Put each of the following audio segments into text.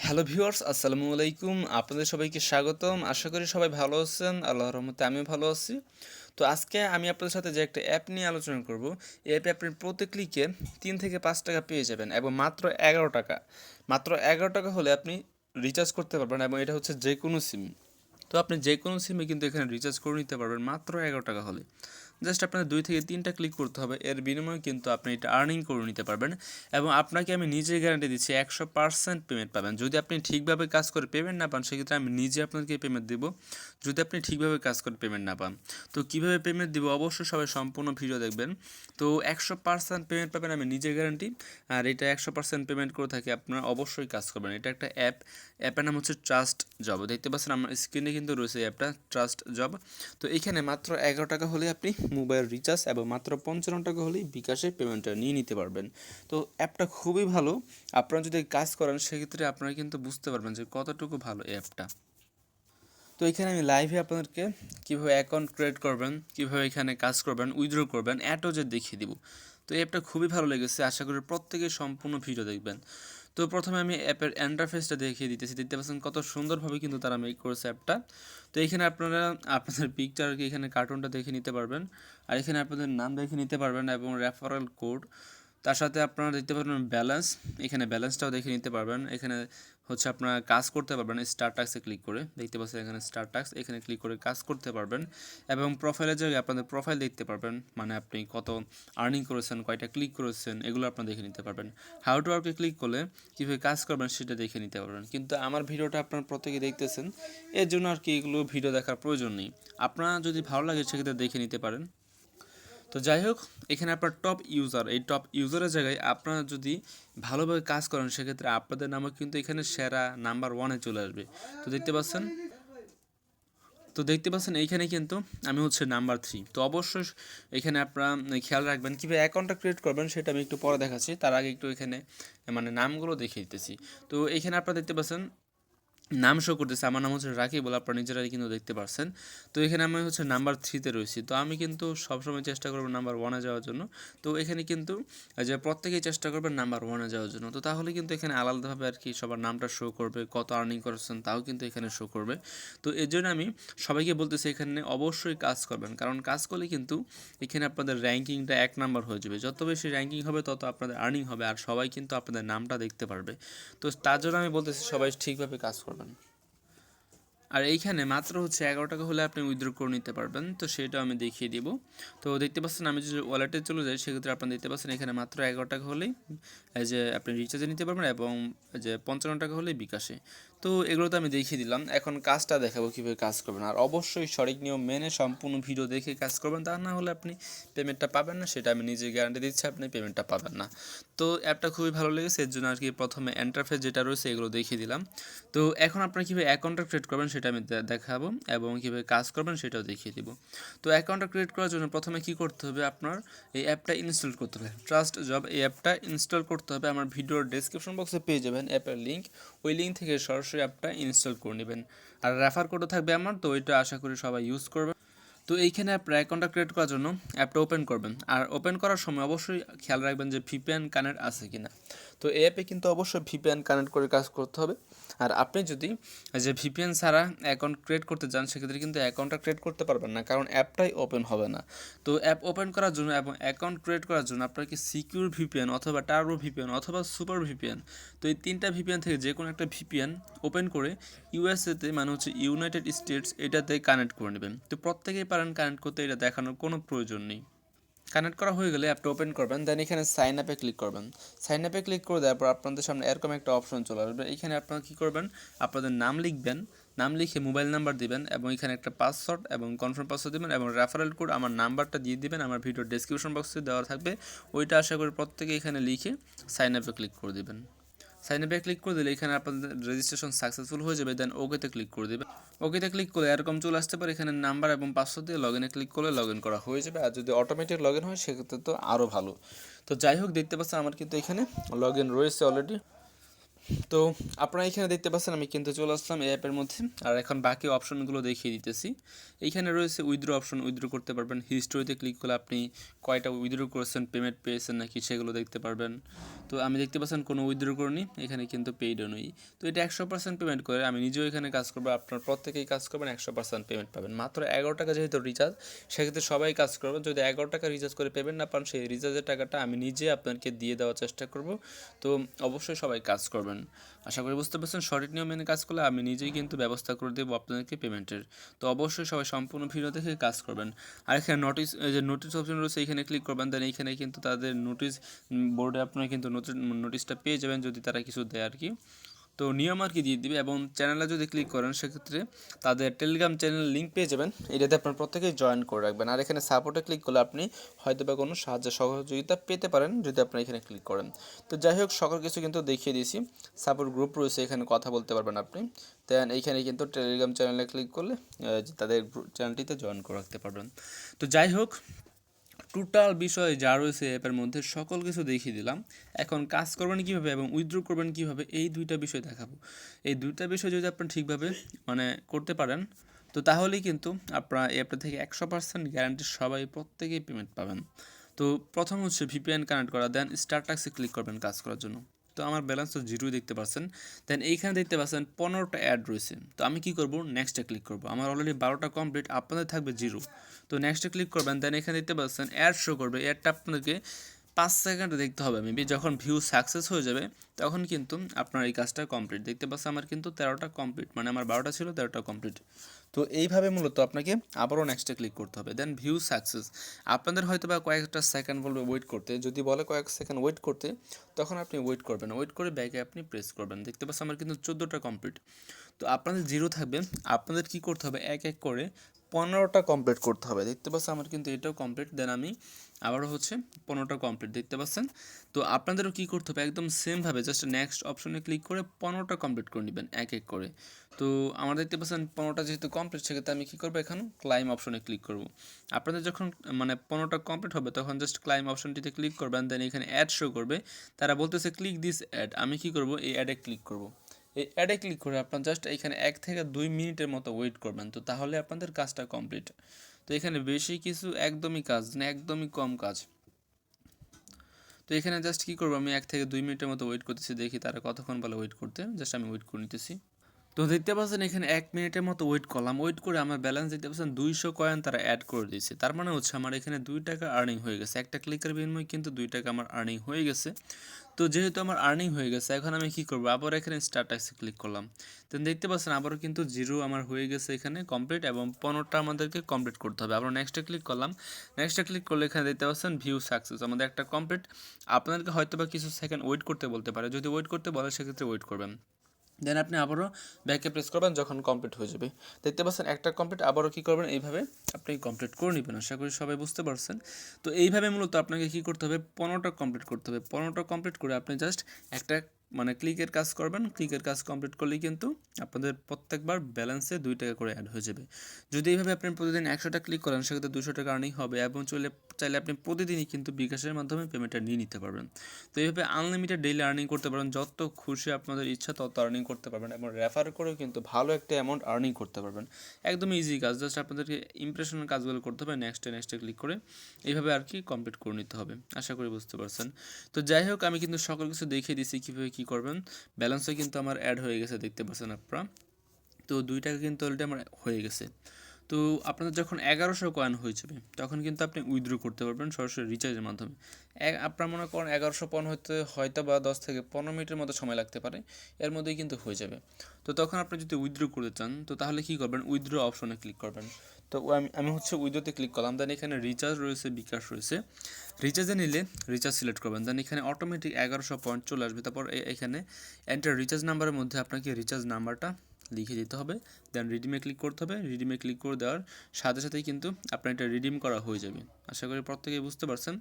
Hello viewers, আসসালামু আলাইকুম। আপনাদের সবাইকে স্বাগতম। আশা করি সবাই ভালো আছেন। আল্লাহর রহমতে আমিও ভালো আছি। তো আজকে আমি আপনাদের সাথে যে একটা অ্যাপ নিয়ে আলোচনা করব, এই অ্যাপে আপনি প্রতি ক্লিকে 3 থেকে 5 টাকা পেয়ে যাবেন এবং মাত্র 11 টাকা। মাত্র 11 টাকা হলে আপনি রিচার্জ করতে পারবেন এবং এটা হচ্ছে যে কোনো সিম। তো আপনি যে কোনো সিমে কিন্তু এখানে রিচার্জ করে নিতে পারবেন মাত্র 11 টাকা হলে। জাস্ট আপনার 2 থেকে 3টা ক্লিক করতে হবে, এর বিনিময়ে কিন্তু আপনি এটা আর্নিং করে নিতে পারবেন এবং আপনাকে আমি নিজে গ্যারান্টি দিচ্ছি 100% পেমেন্ট পাবেন। যদি আপনি ঠিকভাবে কাজ করে পেমেন্ট না পান, সেক্ষেত্রে আমি নিজে আপনাকে পেমেন্ট দেবো যদি আপনি ঠিকভাবে কাজ করে পেমেন্ট না পান। তো কীভাবে পেমেন্ট দিব অবশ্যই সবাই সম্পূর্ণ ভিডিও দেখবেন। তো 100% পেমেন্ট পাবেন, আমি নিজে গ্যারান্টি। আর এটা 100% পেমেন্ট করে থাকি, আপনারা অবশ্যই কাজ করবেন। এটা একটা অ্যাপের নাম হচ্ছে ট্রাস্ট জব। দেখতে পাচ্ছেন আমার স্ক্রিনে কিন্তু রয়েছে এই অ্যাপটা ট্রাস্ট জব। তো এখানে মাত্র 11 টাকা হলে আপনি মোবাইল রিচার্জ এবং মাত্র 55 টাকা হলেই বিকাশে পেমেন্টটা নিয়ে নিতে পারবেন। তো অ্যাপটা খুবই ভালো। আপনারা যদি কাজ করেন সেক্ষেত্রে আপনারা কিন্তু বুঝতে পারবেন যে কতটুকু ভালো এই অ্যাপটা। তো এখানে আমি লাইভে আপনাদেরকে কীভাবে অ্যাকাউন্ট ক্রিয়েট করবেন, কীভাবে এখানে কাজ করবেন, উইথড্র করবেন, অ্যাডও যে দেখিয়ে দিব। তো এই অ্যাপটা খুবই ভালো লেগেছে, আশা করি প্রত্যেকেই সম্পূর্ণ ভিডিও দেখবেন। তো প্রথমে আমি অ্যাপের ইন্টারফেসটা দেখিয়ে দিতেছি। দেখতে পাচ্ছেন কত সুন্দরভাবে কিন্তু তারা মেক করেছে অ্যাপটা। তো এখানে আপনারা আপনাদের পিকচার কি এখানে কার্টুনটা দেখে নিতে পারবেন, আর এখানে আপনাদের নাম দেখে নিতে পারবেন এবং রেফারেল কোড। তার সাথে আপনারা দেখতে পারবেন ব্যালেন্স, এখানে ব্যালেন্সটাও দেখে নিতে পারবেন। এখানে হচ্ছে আপনারা কাজ করতে পারবেন স্টার টাস্কে ক্লিক করে। দেখতে পাচ্ছেন এখানে স্টার টাস্ক, এখানে ক্লিক করে কাজ করতে পারবেন এবং প্রোফাইলের জায়গায় আপনাদের প্রোফাইল দেখতে পারবেন, মানে আপনি কত আর্নিং করেছেন, কয়টা ক্লিক করেছেন, এগুলো আপনারা দেখে নিতে পারবেন। হাউ টু ওয়ার্কে ক্লিক করলে কীভাবে কাজ করবেন সেটা দেখে নিতে পারবেন। কিন্তু আমার ভিডিওটা আপনারা প্রত্যেকে দেখতেছেন, এর জন্য আর কি এগুলো ভিডিও দেখার প্রয়োজন নেই। আপনারা যদি ভালো লাগে সেক্ষেত্রে দেখে নিতে পারেন। তো যাই হোক, এখানে আপনার টপ ইউজার, এই টপ ইউজারের জায়গায় আপনারা যদি ভালোভাবে কাজ করেন সেক্ষেত্রে আপনাদের নামও কিন্তু এখানে সেরা নাম্বার 1-এ চলে আসবে। তো দেখতে পাচ্ছেন এইখানে কিন্তু আমি হচ্ছে নাম্বার 3। তো অবশ্যই এখানে আপনারা খেয়াল রাখবেন কীভাবে অ্যাকাউন্টটা ক্রিয়েট করবেন, সেটা আমি একটু পরে দেখাচ্ছি। তার আগে একটু এখানে মানে নামগুলো দেখিয়ে দিতেছি। তো এখানে আপনারা দেখতে পাচ্ছেন নাম শো করতেছে, আমার নাম হচ্ছে রাকিব বলে, আপনারা নিজেরাই কিন্তু দেখতে পারছেন। তো এখানে আমি হচ্ছে নাম্বার 3-তে রয়েছি। তো আমি কিন্তু সবসময় চেষ্টা করবো নাম্বার 1-এ যাওয়ার জন্য। তো এখানে কিন্তু যে প্রত্যেকেই চেষ্টা করবেন নাম্বার 1-এ যাওয়ার জন্য। তো তাহলে কিন্তু এখানে আলাদাভাবে আর কি সবার নামটা শো করবে, কত আর্নিং করেছেন তাও কিন্তু এখানে শো করবে। তো এর জন্য আমি সবাইকে বলতেছি এখানে অবশ্যই কাজ করবেন, কারণ কাজ করলে কিন্তু এখানে আপনাদের র্যাঙ্কিংটা 1 নাম্বার হয়ে যাবে। যত বেশি র্যাঙ্কিং হবে তত আপনাদের আর্নিং হবে, আর সবাই কিন্তু আপনাদের নামটা দেখতে পারবে। তো তার জন্য আমি বলতেছি সবাই ঠিকভাবে কাজ করবেন। আর এইখানে মাত্র হচ্ছে 11 টাকা হলে আপনি উইথড্র করে নিতে পারবেন। তো সেটাও আমি দেখিয়ে দিব। তো দেখতে পাচ্ছেন আমি যদি ওয়ালেটে চলে যাই সেক্ষেত্রে আপনারা দেখতে পাচ্ছেন এখানে মাত্র 11 টাকা হলেই এই যে আপনি রিচার্জে নিতে পারবেন এবং যে 55 টাকা হলেই বিকাশে। তো এগুলো তো আমি দেখিয়ে দিলাম, এখন কাজটা দেখাবো কীভাবে কাজ করবেন। আর অবশ্যই সঠিক নিয়ম মেনে সম্পূর্ণ ভিডিও দেখে কাজ করবেন, তা না হলে আপনি পেমেন্টটা পাবেন না, সেটা আমি নিজে গ্যারান্টি দিচ্ছি আপনি পেমেন্টটা পাবেন না। তো অ্যাপটা খুবই ভালো লেগেছে, এর জন্য আর কি প্রথমে ইন্টারফেস যেটা রয়েছে এগুলো দেখিয়ে দিলাম। তো এখন আপনারা কীভাবে অ্যাকাউন্টটা ক্রিয়েট করবেন সেটা আমি দেখাবো এবং কীভাবে কাজ করবেন সেটাও দেখিয়ে দিব। তো অ্যাকাউন্টটা ক্রিয়েট করার জন্য প্রথমে কী করতে হবে, আপনার এই অ্যাপটা ইনস্টল করতে হবে। ট্রাস্ট জব এই অ্যাপটা ইনস্টল করতে হবে। আমার ভিডিওর ডেসক্রিপশন বক্সে পেয়ে যাবেন অ্যাপের লিঙ্ক, ওই লিঙ্ক থেকে সরাসরি অ্যাপটা ইনস্টল করে নেবেন। আর রেফার কোডও থাকবে আমার, তো ওইটা আশা করি সবাই ইউজ করবে। তো এইখানে আপনার অ্যাকাউন্টটা ক্রিয়েট করার জন্য অ্যাপটা ওপেন করবেন, আর ওপেন করার সময় অবশ্যই খেয়াল রাখবেন যে ভিপিএন কানেক্ট আছে কিনা। তো এই অ্যাপে কিন্তু অবশ্যই ভিপিএন কানেক্ট করে কাজ করতে হবে। আর আপনি যদি যে ভিপিএন ছাড়া অ্যাকাউন্ট ক্রিয়েট করতে চান সেক্ষেত্রে কিন্তু অ্যাকাউন্টটা ক্রিয়েট করতে পারবেন না, কারণ অ্যাপটাই ওপেন হবে না। তো অ্যাপ ওপেন করার জন্য এবং অ্যাকাউন্ট ক্রিয়েট করার জন্য আপনাকে সিকিউর ভিপিএন অথবা টার্বো ভিপিএন অথবা সুপার ভিপিএন, তো এই 3টা ভিপিএন থেকে যে কোনো একটা ভিপিএন ওপেন করে ইউএসএতে, মানে হচ্ছে ইউনাইটেড স্টেটস, এটাতে কানেক্ট করে নেবেন। তো প্রত্যেকেই পারেন কানেক্ট করতে, এটা দেখানোর কোনো প্রয়োজন নেই। কানেক্ট করা হয়ে গেলে অ্যাপটা ওপেন করবেন, দেন এখানে সাইন আপে ক্লিক করবেন। সাইন আপে ক্লিক করে দেওয়ার পর আপনাদের সামনে এরকম একটা অপশন চলে আসবে। এখানে আপনারা কী করবেন, আপনাদের নাম লিখবেন, নাম লিখে মোবাইল নাম্বার দিবেন এবং এখানে একটা পাসওয়ার্ড এবং কনফার্ম পাসওয়ার্ড দিবেন এবং রেফারেল কোড আমার নাম্বারটা দিয়ে দিবেন, আমার ভিডিওর ডেসক্রিপশন বক্সে দেওয়া থাকবে। ওইটা আশা করি প্রত্যেকে এখানে লিখে সাইন আপে ক্লিক করে দেবেন। সাইন আপে ক্লিক করে দিলে এখানে আপনাদের রেজিস্ট্রেশন সাকসেসফুল হয়ে যাবে, দেন ওকেতে ক্লিক করে দেবেন। ওকেতে ক্লিক করলে এরকম চলে আসতে পারে, এখানে নাম্বার এবং পাসওয়ার্ড দিয়ে লগ ইনে ক্লিক করলে লগ ইন করা হয়ে যাবে। আর যদি অটোমেটিক লগ ইন হয় সেক্ষেত্রে তো আরও ভালো। তো যাই হোক, দেখতে পাচ্ছেন আমার কিন্তু এখানে লগ ইন রয়েছে অলরেডি। তো আপনারা এখানে দেখতে পাচ্ছেন আমি কিন্তু চলে আসলাম এই অ্যাপের মধ্যে। আর এখন বাকি অপশনগুলো দেখিয়ে দিতেছি। এইখানে রয়েছে উইথড্র অপশন, উইথড্র করতে পারবেন। হিস্টোরিতে ক্লিক করলে আপনি কয়টা উইথড্র করেছেন, পেমেন্ট পেয়েছেন নাকি সেগুলো দেখতে পারবেন। তো আমি দেখতে পাচ্ছেন কোনো উইথড্র করিনি, এখানে কিন্তু পেইডও নই। তো এটা 100% পেমেন্ট করে আমি নিজেও এখানে কাজ করবো, আপনার প্রত্যেকেই কাজ করবেন, 100% পেমেন্ট পাবেন। মাত্র 11 টাকা যেহেতু রিচার্জ, সেক্ষেত্রে সবাই কাজ করবেন। যদি 11 টাকা রিচার্জ করে পেমেন্ট না পান, সেই রিচার্জের টাকাটা আমি নিজে আপনাকে দিয়ে দেওয়ার চেষ্টা করব। তো অবশ্যই সবাই কাজ করবেন। আশা করি বুঝতে পারছেন, সঠিক নিয়ম মেনে কাজ করলে আমি নিজেই কিন্তু ব্যবস্থা করে দেবো আপনাদেরকে পেমেন্টের। তো অবশ্যই সবাই সম্পূর্ণ ভিডিও দেখে কাজ করবেন। আর এখানে নোটিস, যে নোটিস অপশন রয়েছে এখানে ক্লিক করবেন, দেন এইখানে কিন্তু তাদের নোটিস বোর্ডে আপনারা কিন্তু নোটিশটা পেয়ে যাবেন যদি তারা কিছু দেয় আর কি। তো নিয়ম আর কি দিয়ে দিবে। এবং চ্যানেলে যদি ক্লিক করেন সেক্ষেত্রে তাদের টেলিগ্রাম চ্যানেল লিঙ্ক পেয়ে যাবেন, এটাতে আপনার প্রত্যেকেই জয়েন করে রাখবেন। আর এখানে সাপোর্টে ক্লিক করলে আপনি হয়তো বা কোনো সাহায্য সহযোগিতা পেতে পারেন যদি আপনি এখানে ক্লিক করেন। তো যাই হোক, সকল কিছু কিন্তু দেখিয়ে দিয়েছি। সাপোর্ট গ্রুপ রয়েছে, এখানে কথা বলতে পারবেন আপনি। দেন এইখানে কিন্তু টেলিগ্রাম চ্যানেলে ক্লিক করলে তাদের চ্যানেলটিতে জয়েন করে রাখতে পারবেন। তো যাই হোক, টোটাল বিষয় যা রয়েছে অ্যাপের মধ্যে সকল কিছু দেখিয়ে দিলাম। এখন কাজ করবেন কীভাবে এবং উইথড্র করবেন কীভাবে, এই দুইটা বিষয় দেখাবো। এই দুইটা বিষয় যদি আপনি ঠিকভাবে করতে পারেন, তো তাহলেই কিন্তু আপনারা এই অ্যাপটা থেকে 100% গ্যারান্টি সবাই প্রত্যেকেই পেমেন্ট পাবেন। তো প্রথম হচ্ছে ভিপিএন কানেক্ট করা, দেন স্টার টাক্সে ক্লিক করবেন কাজ করার জন্য। তো আমার ব্যালেন্স তো জিরোই দেখতে পাচ্ছেন। দেন এইখানে দেখতে পাচ্ছেন 15টা অ্যাড রয়েছে। তো আমি কি করব, নেক্সটে ক্লিক করব। আমার অলরেডি 12টা কমপ্লিট, আপনাদের থাকবে জিরো। তো নেক্সটে ক্লিক করবেন, দেন এখানে দেখতে পাচ্ছেন অ্যাড শো করবে। অ্যাডটা আপনাদেরকে 5 সেকেন্ডে দেখতে হবে। মেবি যখন ভিউ সাকসেস হয়ে যাবে তখন কিন্তু আপনার এই কাজটা কমপ্লিট। দেখতে পাচ্ছেন আমার কিন্তু 13টা কমপ্লিট, মানে আমার 12টা ছিল 13টা কমপ্লিট। তো এইভাবে মূলত আপনাকে আবারও নেক্সটে ক্লিক করতে হবে, দেন ভিউ সাকসেস। আপনাদের হয়তো বা কয়েকটা সেকেন্ড বলবে ওয়েট করতে, যদি বলে কয়েক সেকেন্ড ওয়েট করতে, তখন আপনি ওয়েট করবেন। ওয়েট করে ব্যাকে আপনি প্রেস করবেন। দেখতে পাচ্ছেন আমার কিন্তু 14টা কমপ্লিট। তো আপনাদের জিরো থাকবে, আপনাদের কি করতে হবে, এক এক করে 15টা কমপ্লিট করতে হবে। দেখতে পাচ্ছেন আমার কিন্তু এটাও কমপ্লিট, দেন আমি আবারও হচ্ছে 15টা কমপ্লিট, দেখতে পাচ্ছেন। তো আপনাদেরও কী করতে হবে, একদম সেমভাবে জাস্ট নেক্সট অপশনে ক্লিক করে 15টা কমপ্লিট করে নেবেন এক এক করে। তো আমার দেখতে পাচ্ছেন 15টা যেহেতু কমপ্লিট, সেক্ষেত্রে আমি কী করবো, এখন ক্লাইম অপশনে ক্লিক করব। আপনাদের যখন 15টা কমপ্লিট হবে তখন জাস্ট ক্লাইম অপশনটিতে ক্লিক করবেন, দেন এখানে অ্যাড শো করবে। তারা বলতেছে ক্লিক দিস অ্যাড, আমি কী করব, এই অ্যাডে ক্লিক করব। এই অ্যাডে ক্লিক করে আপনার জাস্ট এখানে 1 থেকে 2 মিনিটের মতো ওয়েট করবেন। তো তাহলে আপনাদের কাজটা কমপ্লিট। তো এখানে বেশি কিছু একদমই কাজ না, একদমই কম কাজ। তো এখানে জাস্ট কী করবো, আমি 1 থেকে 2 মিনিটের মতো ওয়েট করতেছি, দেখি তারা কতক্ষণ বলে ওয়েট করতে। জাস্ট আমি ওয়েট করে নিতেছি। তো দেখতে পাচ্ছেন এখানে 1 মিনিটের মতো ওয়েট করলাম। ওয়েট করে আমার ব্যালেন্স দেখতে পাচ্ছেন 200 কয়েন তারা অ্যাড করে দিয়েছে। তার মানে হচ্ছে আমার এখানে 2 টাকা আর্নিং হয়ে গেছে। একটা ক্লিকের বিনিময়ে কিন্তু 2 টাকা আমার আর্নিং হয়ে গেছে। তো যেহেতু আমার আর্নিং হয়ে গেছে, এখন আমি কী করবো, আবার এখানে স্টার টাক্সে ক্লিক করলাম। দেন দেখতে পাচ্ছেন আবারও কিন্তু জিরো আমার হয়ে গেছে এখানে কমপ্লিট, এবং 15টা আমাদেরকে কমপ্লিট করতে হবে। আবার নেক্সটে ক্লিক করলাম। নেক্সটে ক্লিক করলে এখানে দেখতে পাচ্ছেন ভিউ সাকসেস, আমাদের একটা কমপ্লিট। আপনাদেরকে হয়তো বা কিছু সেকেন্ড ওয়েট করতে বলতে পারে, যদি ওয়েট করতে বলে সেক্ষেত্রে ওয়েট করবেন। দেন আপনি আবারও ব্যাকে প্রেস করবেন যখন কমপ্লিট হয়ে যাবে। দেখতে পাচ্ছেন একটা কমপ্লিট, আবারও কী করবেন, এইভাবে আপনি কমপ্লিট করে নেবেন। আশা করি সবাই বুঝতে পারছেন। তো এইভাবে মূলত আপনাকে কী করতে হবে, 15টা কমপ্লিট করতে হবে। 15টা কমপ্লিট করে আপনি জাস্ট একটা ক্লিকের কাজ করবেন। ক্লিকের কাজ কমপ্লিট করলেই কিন্তু আপনাদের প্রত্যেকবার ব্যালেন্সে 2 টাকা করে অ্যাড হয়ে যাবে। যদি এইভাবে আপনি প্রতিদিন 100টা ক্লিক করেন, সেক্ষেত্রে 200 টাকা আর্নিং হবে, এবং চাইলে আপনি প্রতিদিনই কিন্তু বিকাশের মাধ্যমে পেমেন্টটা নিয়ে নিতে পারবেন। তো এইভাবে আনলিমিটেড ডেইলি আর্নিং করতে পারবেন, যত খুশি আপনাদের ইচ্ছা তত আর্নিং করতে পারবেন, এবং রেফার করেও কিন্তু ভালো একটা অ্যামাউন্ট আর্নিং করতে পারবেন। একদম ইজি কাজ, জাস্ট আপনাদেরকে ইমপ্রেশনের কাজগুলো করতে হবে, নেক্সটে ক্লিক করে এইভাবে আর কি কমপ্লিট করে নিতে হবে। আশা করি বুঝতে পারছেন। তো যাই হোক, আমি কিন্তু সকল কিছু দেখিয়ে দিচ্ছি কীভাবে কী করবেন। ব্যালেন্সও কিন্তু আমার অ্যাড হয়ে গেছে, দেখতে পাচ্ছেন আপনারা। তো 2 টাকা কিন্তু অলরেডি আমার হয়ে গেছে। তো আপনাদের যখন 1100 কয়েন হয়ে যাবে তখন কিন্তু আপনি উইথড্র করতে পারবেন সরাসরি রিচার্জের মাধ্যমে। আপনার মনে করেন 1100 কয়েন হয়তো বা 10 থেকে 15 মিনিটের মতো সময় লাগতে পারে, এর মধ্যেই কিন্তু হয়ে যাবে। তো তখন আপনি যদি উইথড্র করতে চান, তো তাহলে কী করবেন, উইথড্র অপশনে ক্লিক করবেন। তো আমি হচ্ছে উইথড্রতে ক্লিক করলাম, দেন এখানে রিচার্জ রয়েছে, বিকাশ রয়েছে। রিচার্জে নিলে রিচার্জ সিলেক্ট করবেন, দেন এখানে অটোমেটিক 1100 পয়েন্ট চলে আসবে। তারপর এখানে এন্টার রিচার্জ নাম্বারের মধ্যে আপনাকে রিচার্জ নাম্বারটা লিখে দিতে হবে, দেন রিডিমে ক্লিক করতে হবে। রিডিমে ক্লিক করে দেওয়ার সাথে সাথেই কিন্তু আপনার এটা রিডিম করা হয়ে যাবে। আশা করি প্রত্যেকেই বুঝতে পারছেন।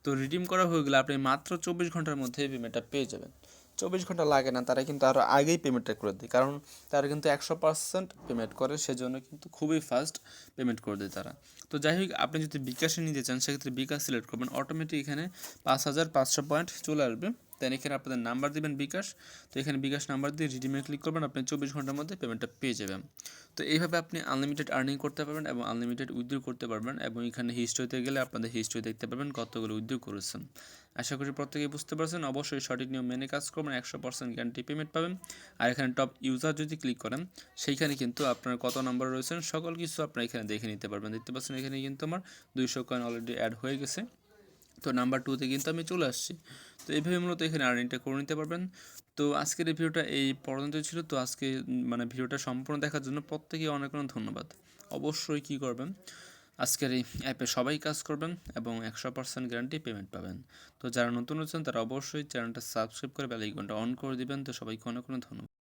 তো রিডিম করা হয়ে গেলে আপনি মাত্র 24 ঘন্টার মধ্যে পেমেন্টটা পেয়ে যাবেন। 24 ঘন্টা লাগে না, তারা কিন্তু আরও আগেই পেমেন্টটা করে দেয়, কারণ তারা কিন্তু 100% পেমেন্ট করে, সেজন্য কিন্তু খুবই ফাস্ট পেমেন্ট করে দেয় তারা। তো যাই হোক, আপনি যদি বিকাশে নিতে চান সেক্ষেত্রে বিকাশ সিলেক্ট করবেন, অটোমেটিক এখানে 5500 পয়েন্ট চলে আসবে। দেন এখানে আপনাদের নাম্বার দিবেন বিকাশ, তো এখানে বিকাশ নাম্বার দিয়ে রিডিমে ক্লিক করবেন, আপনি 24 ঘন্টার মধ্যে পেমেন্টটা পেয়ে যাবেন। তো এইভাবে আপনি আনলিমিটেড আর্নিং করতে পারবেন এবং আনলিমিটেড উইথড্র করতে পারবেন, এবং এখানে হিস্ট্রিতে গেলে আপনাদের হিস্ট্রি দেখতে পারবেন কতগুলো উইথড্র করেছেন। আশা করি প্রত্যেকেই বুঝতে পারছেন। অবশ্যই সঠিক নিয়ম মেনে কাজ করবেন, 100% গ্যারান্টি পেমেন্ট পাবেন। আর এখানে টপ ইউজার যদি ক্লিক করেন, সেইখানে কিন্তু আপনার কত নাম্বার রয়েছেন সকল কিছু আপনারা এখানে দেখে নিতে পারবেন। দেখতে পাচ্ছেন এখানে কিন্তু আমার 200 কয়েন অলরেডি অ্যাড হয়ে গেছে। তো নাম্বার 2তে কিন্তু আমি চলে আসছি। তো এইভাবে মূলত এখানে আর্নিংটা করে নিতে পারবেন। তো আজকের এই ভিডিওটা এই পর্যন্তই ছিল। তো আজকে মানে ভিডিওটা সম্পূর্ণ দেখার জন্য প্রত্যেকে অনেক অনেক ধন্যবাদ। অবশ্যই কী করবেন, আজকের এই অ্যাপে সবাই কাজ করবেন এবং 100% গ্যারান্টি পেমেন্ট পাবেন। তো যারা নতুন আছেন তারা অবশ্যই চ্যানেলটা সাবস্ক্রাইব করে বেল আইকনটা অন করে দিবেন। তো সবাইকে অনেক অনেক ধন্যবাদ।